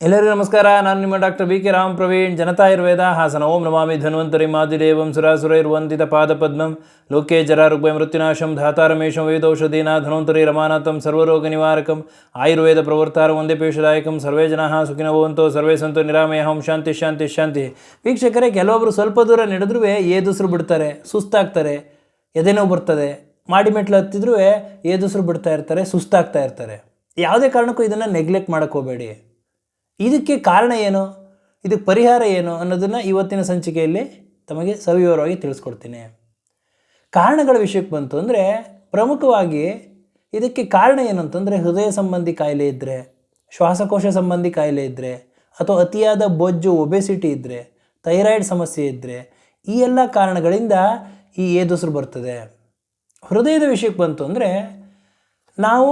ಎಲ್ಲರಿಗೂ ನಮಸ್ಕಾರ. ನಾನು ನಿಮ್ಮ ಡಾಕ್ಟರ್ BK ರಾಮ್ ಪ್ರವೀಣ್, ಜನತಾ ಆಯುರ್ವೇದ, ಹಾಸನ. ಓಂ ನಮಾಮಿ ಧನ್ವಂತರಿ ಮಾದಿದೇವಂ ಸುರಾಸುರೈರ್ವಂದಿತ ಪಾದಪದ್ಮಂ ಲೋಕೆ ಜರಾರುಗ್ಭಯ ಮೃತ್ಯುನಾಶಂ ಧಾತಾರಮೇಶಂ ವೇದೌಷಧೀನಾ ಧನ್ವಂತರಿ ರಮಾನಾಥಂ ಸರ್ವರೋಗ ನಿವಾರಕಂ ಆಯುರ್ವೇದ ಪ್ರವರ್ತಾರ ಒಂದೇ ಪೇಷದಾಯಕಂ. ಸರ್ವೇ ಜನಾಃ ಸುಖಿನೋ ಭವಂತೋ ಸರ್ವೇ ಸಂತೋ ನಿರಾಮಯಃ. ಶಾಂತಿ ಶಾಂತಿ ಶಾಂತಿ. ವೀಕ್ಷಕರೇ, ಕೆಲವೊಬ್ಬರು ಸ್ವಲ್ಪ ದೂರ ನಡೆದ್ರೂ ಏದುಸಿರು ಬಿಡ್ತಾರೆ, ಸುಸ್ತಾಗ್ತಾರೆ, ಎದೆನೋವು ಬರ್ತದೆ. ಮಾಡಿ ಮೆಟ್ಲು ಹತ್ತಿದ್ರೂ ಏದುಸಿರು ಬಿಡ್ತಾ ಇರ್ತಾರೆ, ಸುಸ್ತಾಗ್ತಾ ಇರ್ತಾರೆ. ಯಾವುದೇ ಕಾರಣಕ್ಕೂ ಇದನ್ನು ನೆಗ್ಲೆಕ್ಟ್ ಮಾಡೋಕ್ಕೆ ಹೋಗಬೇಡಿ. ಇದಕ್ಕೆ ಕಾರಣ ಏನು, ಇದಕ್ಕೆ ಪರಿಹಾರ ಏನು ಅನ್ನೋದನ್ನು ಇವತ್ತಿನ ಸಂಚಿಕೆಯಲ್ಲಿ ತಮಗೆ ಸವಿವರವಾಗಿ ತಿಳಿಸ್ಕೊಡ್ತೀನಿ. ಕಾರಣಗಳ ವಿಷಯಕ್ಕೆ ಬಂತು ಅಂದರೆ, ಪ್ರಮುಖವಾಗಿ ಇದಕ್ಕೆ ಕಾರಣ ಏನು ಅಂತಂದರೆ, ಹೃದಯ ಸಂಬಂಧಿ ಕಾಯಿಲೆ ಇದ್ದರೆ, ಶ್ವಾಸಕೋಶ ಸಂಬಂಧಿ ಕಾಯಿಲೆ ಇದ್ದರೆ, ಅಥವಾ ಅತಿಯಾದ ಬೊಜ್ಜು ಒಬೆಸಿಟಿ ಇದ್ದರೆ, ಥೈರಾಯ್ಡ್ ಸಮಸ್ಯೆ ಇದ್ದರೆ, ಈ ಎಲ್ಲ ಕಾರಣಗಳಿಂದ ಈ ಏದುಸಿರು ಬರ್ತದೆ. ಹೃದಯದ ವಿಷಯಕ್ಕೆ ಬಂತು ಅಂದರೆ, ನಾವು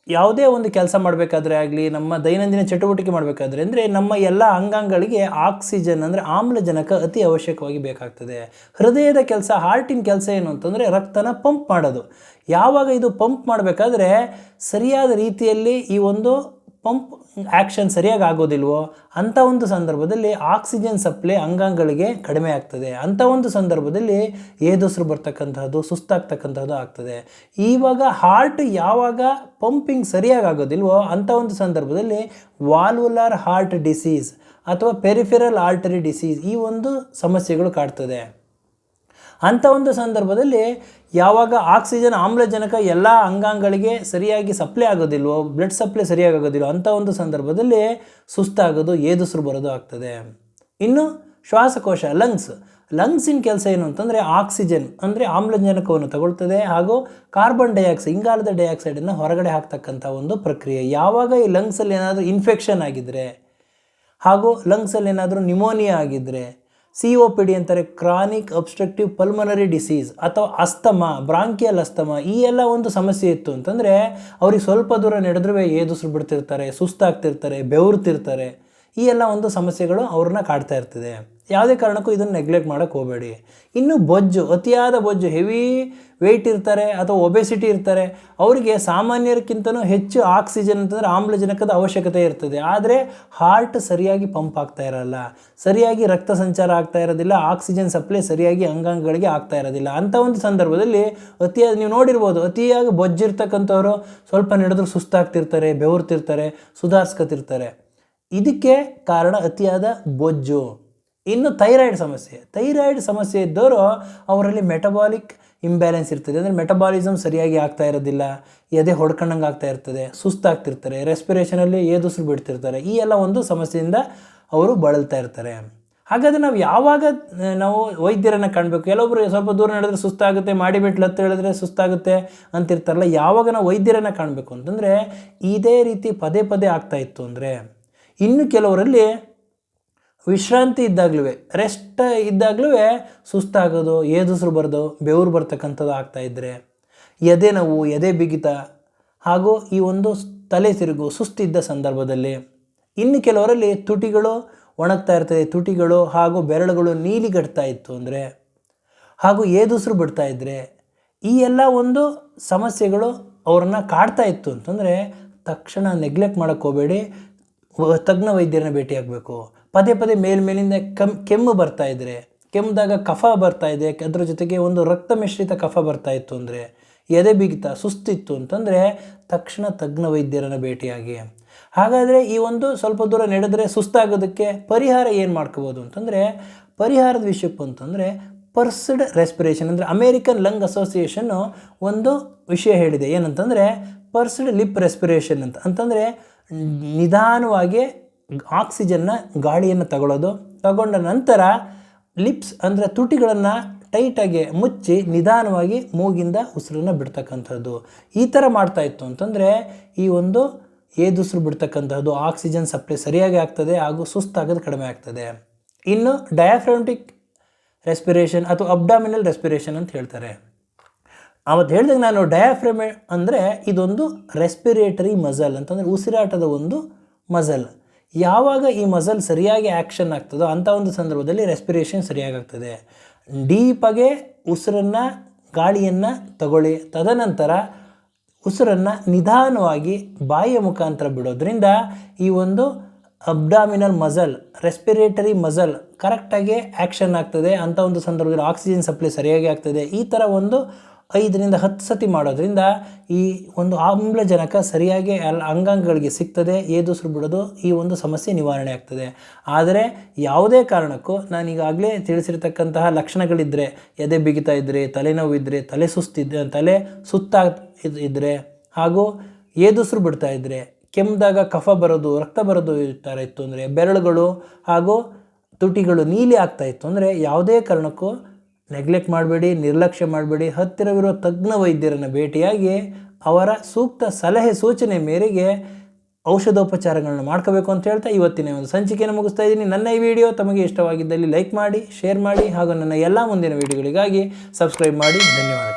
ಯಾವುದೇ ಒಂದು ಕೆಲಸ ಮಾಡಬೇಕಾದ್ರೆ ಆಗಲಿ, ನಮ್ಮ ದೈನಂದಿನ ಚಟುವಟಿಕೆ ಮಾಡಬೇಕಾದ್ರೆ ಅಂದರೆ, ನಮ್ಮ ಎಲ್ಲ ಅಂಗಾಂಗಗಳಿಗೆ ಆಕ್ಸಿಜನ್ ಅಂದರೆ ಆಮ್ಲಜನಕ ಅತಿ ಅವಶ್ಯಕವಾಗಿ ಬೇಕಾಗ್ತದೆ. ಹೃದಯದ ಕೆಲಸ, ಹಾರ್ಟಿನ ಕೆಲಸ ಏನು ಅಂತಂದರೆ ರಕ್ತನ ಪಂಪ್ ಮಾಡೋದು. ಯಾವಾಗ ಇದು ಪಂಪ್ ಮಾಡಬೇಕಾದ್ರೆ ಸರಿಯಾದ ರೀತಿಯಲ್ಲಿ ಈ ಒಂದು ಪಂಪ್ ಆ್ಯಕ್ಷನ್ ಸರಿಯಾಗಿ ಆಗೋದಿಲ್ವೋ ಅಂಥ ಒಂದು ಸಂದರ್ಭದಲ್ಲಿ ಆಕ್ಸಿಜನ್ ಸಪ್ಲೈ ಅಂಗಾಂಗಗಳಿಗೆ ಕಡಿಮೆ ಆಗ್ತದೆ. ಅಂಥ ಒಂದು ಸಂದರ್ಭದಲ್ಲಿ ಏದುಸಿರು ಬರ್ತಕ್ಕಂಥದ್ದು, ಸುಸ್ತಾಗ್ತಕ್ಕಂಥದ್ದು ಆಗ್ತದೆ. ಇವಾಗ ಹಾರ್ಟ್ ಯಾವಾಗ ಪಂಪಿಂಗ್ ಸರಿಯಾಗಿ ಆಗೋದಿಲ್ವೋ ಅಂಥ ಒಂದು ಸಂದರ್ಭದಲ್ಲಿ ವಾಲ್ವುಲಾರ್ ಹಾರ್ಟ್ ಡಿಸೀಸ್ ಅಥವಾ ಪೆರಿಫೆರಲ್ ಆರ್ಟರಿ ಡಿಸೀಸ್ ಈ ಒಂದು ಸಮಸ್ಯೆಗಳು ಕಾಡ್ತದೆ. ಅಂಥ ಒಂದು ಸಂದರ್ಭದಲ್ಲಿ ಯಾವಾಗ ಆಕ್ಸಿಜನ್ ಆಮ್ಲಜನಕ ಎಲ್ಲ ಅಂಗಾಂಗಗಳಿಗೆ ಸರಿಯಾಗಿ ಸಪ್ಲೈ ಆಗೋದಿಲ್ವೋ, ಬ್ಲಡ್ ಸಪ್ಲೈ ಸರಿಯಾಗಿ ಆಗೋದಿಲ್ವೋ ಅಂಥ ಒಂದು ಸಂದರ್ಭದಲ್ಲಿ ಸುಸ್ತಾಗೋದು, ಏದುಸಿರು ಬರೋದು ಆಗ್ತದೆ. ಇನ್ನು ಶ್ವಾಸಕೋಶ, ಲಂಗ್ಸಿನ ಕೆಲಸ ಏನು ಅಂತಂದರೆ ಆಕ್ಸಿಜನ್ ಅಂದರೆ ಆಮ್ಲಜನಕವನ್ನು ತಗೊಳ್ತದೆ ಹಾಗೂ ಕಾರ್ಬನ್ ಡೈಆಕ್ಸೈಡ್, ಇಂಗಾಲದ ಡೈಆಕ್ಸೈಡನ್ನು ಹೊರಗಡೆ ಹಾಕ್ತಕ್ಕಂಥ ಒಂದು ಪ್ರಕ್ರಿಯೆ. ಯಾವಾಗ ಈ ಲಂಗ್ಸಲ್ಲಿ ಏನಾದರೂ ಇನ್ಫೆಕ್ಷನ್ ಆಗಿದ್ದರೆ ಹಾಗೂ ಲಂಗ್ಸಲ್ಲಿ ಏನಾದರೂ ನ್ಯೂಮೋನಿಯಾ ಆಗಿದ್ದರೆ, COPD ಅಂತಾರೆ, ಕ್ರಾನಿಕ್ ಅಬ್ಸ್ಟ್ರಕ್ಟಿವ್ ಪಲ್ಮನರಿ ಡಿಸೀಸ್, ಅಥವಾ ಅಸ್ತಮಾ, ಬ್ರಾಂಕಿಯಲ್ ಅಸ್ತಮಾ, ಈ ಎಲ್ಲ ಒಂದು ಸಮಸ್ಯೆ ಇತ್ತು ಅಂತಂದರೆ ಅವ್ರಿಗೆ ಸ್ವಲ್ಪ ದೂರ ನಡೆದ್ರೂ ಏದುಸಿರು ಬಿಡ್ತಿರ್ತಾರೆ, ಸುಸ್ತಾಗ್ತಿರ್ತಾರೆ, ಬೆವರ್ತಿರ್ತಾರೆ. ಈ ಎಲ್ಲ ಒಂದು ಸಮಸ್ಯೆಗಳು ಅವ್ರನ್ನ ಕಾಡ್ತಾ ಇರ್ತದೆ. ಯಾವುದೇ ಕಾರಣಕ್ಕೂ ಇದನ್ನು ನೆಗ್ಲೆಕ್ಟ್ ಮಾಡೋಕ್ಕೆ ಹೋಗಬೇಡಿ. ಇನ್ನು ಬೊಜ್ಜು, ಅತಿಯಾದ ಬೊಜ್ಜು, ಹೆವಿ ವೆಯ್ಟ್ ಇರ್ತಾರೆ ಅಥವಾ ಒಬೆಸಿಟಿ ಇರ್ತಾರೆ, ಅವರಿಗೆ ಸಾಮಾನ್ಯರಿಗಿಂತಲೂ ಹೆಚ್ಚು ಆಕ್ಸಿಜನ್ ಅಂತಂದರೆ ಆಮ್ಲಜನಕದ ಅವಶ್ಯಕತೆ ಇರ್ತದೆ. ಆದರೆ ಹಾರ್ಟ್ ಸರಿಯಾಗಿ ಪಂಪ್ ಆಗ್ತಾ ಇರಲ್ಲ, ಸರಿಯಾಗಿ ರಕ್ತ ಸಂಚಾರ ಆಗ್ತಾ ಇರೋದಿಲ್ಲ, ಆಕ್ಸಿಜನ್ ಸಪ್ಲೈ ಸರಿಯಾಗಿ ಅಂಗಾಂಗಗಳಿಗೆ ಆಗ್ತಾ ಇರೋದಿಲ್ಲ. ಅಂಥ ಒಂದು ಸಂದರ್ಭದಲ್ಲಿ ಅತಿಯಾದ, ನೀವು ನೋಡಿರ್ಬೋದು, ಅತಿಯಾಗಿ ಬೊಜ್ಜಿರ್ತಕ್ಕಂಥವ್ರು ಸ್ವಲ್ಪ ನಡೆದ್ರೂ ಸುಸ್ತಾಗ್ತಿರ್ತಾರೆ, ಬೆವರ್ತಿರ್ತಾರೆ, ಸುಧಾರಿಸ್ಕೊತಿರ್ತಾರೆ. ಇದಕ್ಕೆ ಕಾರಣ ಅತಿಯಾದ ಬೊಜ್ಜು. ಇನ್ನು ಥೈರಾಯ್ಡ್ ಸಮಸ್ಯೆ ಇದ್ದವರು ಅವರಲ್ಲಿ ಮೆಟಬಾಲಿಕ್ ಇಂಬ್ಯಾಲೆನ್ಸ್ ಇರ್ತದೆ. ಅಂದರೆ ಮೆಟಬಾಲಿಸಮ್ ಸರಿಯಾಗಿ ಆಗ್ತಾ ಇರೋದಿಲ್ಲ, ಎದೆ ಹೊಡ್ಕೊಂಡಂಗೆ ಆಗ್ತಾ ಇರ್ತದೆ, ಸುಸ್ತಾಗ್ತಿರ್ತಾರೆ, ರೆಸ್ಪಿರೇಷನಲ್ಲಿ ಏದುಸಿರು ಬಿಡ್ತಿರ್ತಾರೆ. ಈ ಎಲ್ಲ ಒಂದು ಸಮಸ್ಯೆಯಿಂದ ಅವರು ಬಳಲ್ತಾ ಇರ್ತಾರೆ. ಹಾಗಾದರೆ ನಾವು ಯಾವಾಗ ನಾವು ವೈದ್ಯರನ್ನು ಕಾಣಬೇಕು? ಕೆಲವೊಬ್ಬರು ಸ್ವಲ್ಪ ದೂರ ನಡೆದ್ರೆ ಸುಸ್ತಾಗುತ್ತೆ, ಮಾಡಿ ಮೆಟ್ಲು ಹತ್ತು ಹೇಳಿದ್ರೆ ಸುಸ್ತಾಗುತ್ತೆ ಅಂತಿರ್ತಾರಲ್ಲ. ಯಾವಾಗ ನಾವು ವೈದ್ಯರನ್ನು ಕಾಣಬೇಕು ಅಂತಂದರೆ, ಇದೇ ರೀತಿ ಪದೇ ಪದೇ ಆಗ್ತಾ ಇತ್ತು ಅಂದರೆ, ಇನ್ನು ಕೆಲವರಲ್ಲಿ ವಿಶ್ರಾಂತಿ ಇದ್ದಾಗಲೂ, ರೆಸ್ಟ್ ಇದ್ದಾಗಲೂ ಸುಸ್ತಾಗೋದು, ಏದುಸಿರು ಬರೋದು, ಬೆವರು ಬರ್ತಕ್ಕಂಥದ್ದು ಆಗ್ತಾಯಿದ್ರೆ, ಎದೆ ನೋವು, ಎದೆ ಬಿಗಿತ ಹಾಗೂ ಈ ಒಂದು ತಲೆ ತಿರುಗು, ಸುಸ್ತಿದ್ದ ಸಂದರ್ಭದಲ್ಲಿ. ಇನ್ನು ಕೆಲವರಲ್ಲಿ ತುಟಿಗಳು ಒಣಗ್ತಾ ಇರ್ತದೆ, ತುಟಿಗಳು ಹಾಗೂ ಬೆರಳುಗಳು ನೀಲಿಗಟ್ತಾ ಇತ್ತು ಅಂದರೆ, ಹಾಗೂ ಏದುಸಿರು ಬಿಡ್ತಾ ಇದ್ದರೆ, ಈ ಎಲ್ಲ ಒಂದು ಸಮಸ್ಯೆಗಳು ಅವ್ರನ್ನ ಕಾಡ್ತಾ ಇತ್ತು ಅಂತಂದರೆ ತಕ್ಷಣ ನೆಗ್ಲೆಕ್ಟ್ ಮಾಡೋಕ್ಕೆ ಹೋಗಬೇಡಿ, ತಜ್ಞ ವೈದ್ಯರನ್ನ ಭೇಟಿಯಾಗಬೇಕು. ಪದೇ ಪದೇ ಮೇಲಿಂದ ಕೆಮ್ಮು ಬರ್ತಾ ಇದ್ದರೆ, ಕೆಮ್ಮಿದಾಗ ಕಫ ಬರ್ತಾ ಇದೆ, ಅದರ ಜೊತೆಗೆ ಒಂದು ರಕ್ತ ಮಿಶ್ರಿತ ಕಫ ಬರ್ತಾ ಇತ್ತು ಅಂದರೆ, ಎದೆ ಬಿಗಿತ, ಸುಸ್ತಿತ್ತು ಅಂತಂದರೆ ತಕ್ಷಣ ತಜ್ಞ ವೈದ್ಯರನ್ನು ಭೇಟಿಯಾಗಿ. ಹಾಗಾದರೆ ಈ ಒಂದು ಸ್ವಲ್ಪ ದೂರ ನಡೆದರೆ ಸುಸ್ತಾಗೋದಕ್ಕೆ ಪರಿಹಾರ ಏನು ಮಾಡ್ಕೋಬೋದು ಅಂತಂದರೆ, ಪರಿಹಾರದ ವಿಷಯಕ್ಕೆ ಅಂತಂದರೆ ಪರ್ಸ್ಡ್ ರೆಸ್ಪಿರೇಷನ್ ಅಂದರೆ ಅಮೇರಿಕನ್ ಲಂಗ್ ಅಸೋಸಿಯೇಷನ್ನು ಒಂದು ವಿಷಯ ಹೇಳಿದೆ. ಏನಂತಂದರೆ ಪರ್ಸ್ಡ್ ಲಿಪ್ ರೆಸ್ಪಿರೇಷನ್ ಅಂತಂದರೆ ನಿಧಾನವಾಗಿ ಆಕ್ಸಿಜನ್ನ, ಗಾಳಿಯನ್ನು ತಗೊಂಡ ನಂತರ ಲಿಪ್ಸ್ ಅಂದರೆ ತುಟಿಗಳನ್ನು ಟೈಟಾಗಿ ಮುಚ್ಚಿ ನಿಧಾನವಾಗಿ ಮೂಗಿಂದ ಉಸಿರನ್ನು ಬಿಡ್ತಕ್ಕಂಥದ್ದು. ಈ ಥರ ಮಾಡ್ತಾಯಿತ್ತು ಅಂತಂದರೆ ಈ ಒಂದು ಏದುಸಿರು ಬಿಡ್ತಕ್ಕಂಥದ್ದು, ಆಕ್ಸಿಜನ್ ಸಪ್ಲೈ ಸರಿಯಾಗಿ ಆಗ್ತದೆ ಹಾಗೂ ಸುಸ್ತಾಗೋದು ಕಡಿಮೆ ಆಗ್ತದೆ. ಇನ್ನು ಡಯಾಫ್ರಾಮ್ಯಾಟಿಕ್ ರೆಸ್ಪಿರೇಷನ್ ಅಥವಾ ಅಬ್ಡಾಮಿನಲ್ ರೆಸ್ಪಿರೇಷನ್ ಅಂತ ಹೇಳ್ತಾರೆ. ಅವತ್ತು ಹೇಳಿದಾಗ ನಾನು ಡಯಾಫ್ರಮ್ ಅಂದರೆ ಇದೊಂದು ರೆಸ್ಪಿರೇಟರಿ ಮಸಲ್ ಅಂತಂದರೆ ಉಸಿರಾಟದ ಒಂದು ಮಸಲ್. ಯಾವಾಗ ಈ ಮಸಲ್ ಸರಿಯಾಗಿ ಆ್ಯಕ್ಷನ್ ಆಗ್ತದೋ ಅಂಥ ಒಂದು ಸಂದರ್ಭದಲ್ಲಿ ರೆಸ್ಪಿರೇಷನ್ ಸರಿಯಾಗಿ ಆಗ್ತದೆ. ಡೀಪಾಗೆ ಉಸಿರನ್ನು, ಗಾಳಿಯನ್ನು ತಗೊಳ್ಳಿ, ತದನಂತರ ಉಸಿರನ್ನು ನಿಧಾನವಾಗಿ ಬಾಯಿಯ ಮುಖಾಂತರ ಬಿಡೋದ್ರಿಂದ ಈ ಒಂದು ಅಬ್ಡಾಮಿನಲ್ ಮಸಲ್, ರೆಸ್ಪಿರೇಟರಿ ಮಸಲ್ ಕರೆಕ್ಟಾಗಿ ಆ್ಯಕ್ಷನ್ ಆಗ್ತದೆ. ಅಂಥ ಒಂದು ಸಂದರ್ಭದಲ್ಲಿ ಆಕ್ಸಿಜನ್ ಸಪ್ಲೈ ಸರಿಯಾಗಿ ಆಗ್ತದೆ. ಈ ಥರ ಒಂದು 5ರಿಂದ 10 ಸತಿ ಮಾಡೋದ್ರಿಂದ ಈ ಒಂದು ಆಮ್ಲಜನಕ ಸರಿಯಾಗಿ ಅಂಗಾಂಗಗಳಿಗೆ ಸಿಗ್ತದೆ. ಏದುಸಿರು ಬಿಡೋದು ಈ ಒಂದು ಸಮಸ್ಯೆ ನಿವಾರಣೆ ಆಗ್ತದೆ. ಆದರೆ ಯಾವುದೇ ಕಾರಣಕ್ಕೂ ನಾನೀಗಾಗಲೇ ತಿಳಿಸಿರ್ತಕ್ಕಂತಹ ಲಕ್ಷಣಗಳಿದ್ದರೆ, ಎದೆ ಬಿಗಿತಾ ಇದ್ದರೆ, ತಲೆನೋವು ಇದ್ದರೆ, ತಲೆ ಸುತ್ತ ಇದ್ದರೆ ಹಾಗೂ ಏದುಸಿರು ಬಿಡ್ತಾ ಇದ್ದರೆ, ಕೆಮ್ಮಿದಾಗ ಕಫ ಬರೋದು, ರಕ್ತ ಬರೋದು ಈ ಥರ ಇತ್ತು ಅಂದರೆ, ಬೆರಳುಗಳು ಹಾಗೂ ತುಟಿಗಳು ನೀಲಿ ಆಗ್ತಾಯಿತ್ತು ಅಂದರೆ ಯಾವುದೇ ಕಾರಣಕ್ಕೂ ನೆಗ್ಲೆಕ್ಟ್ ಮಾಡಬೇಡಿ, ನಿರ್ಲಕ್ಷ್ಯ ಮಾಡಬೇಡಿ. ಹತ್ತಿರವಿರೋ ತಜ್ಞ ವೈದ್ಯರನ್ನು ಭೇಟಿಯಾಗಿ ಅವರ ಸೂಕ್ತ ಸಲಹೆ ಸೂಚನೆ ಮೇರೆಗೆ ಔಷಧೋಪಚಾರಗಳನ್ನ ಮಾಡ್ಕೋಬೇಕು ಅಂತ ಹೇಳ್ತಾ ಇವತ್ತಿನ ಒಂದು ಸಂಚಿಕೆಯನ್ನು ಮುಗಿಸ್ತಾ ಇದ್ದೀನಿ. ನನ್ನ ಈ ವಿಡಿಯೋ ತಮಗೆ ಇಷ್ಟವಾಗಿದ್ದಲ್ಲಿ ಲೈಕ್ ಮಾಡಿ, ಶೇರ್ ಮಾಡಿ ಹಾಗೂ ನನ್ನ ಎಲ್ಲ ಮುಂದಿನ ವಿಡಿಯೋಗಳಿಗಾಗಿ ಸಬ್ಸ್ಕ್ರೈಬ್ ಮಾಡಿ. ಧನ್ಯವಾದ.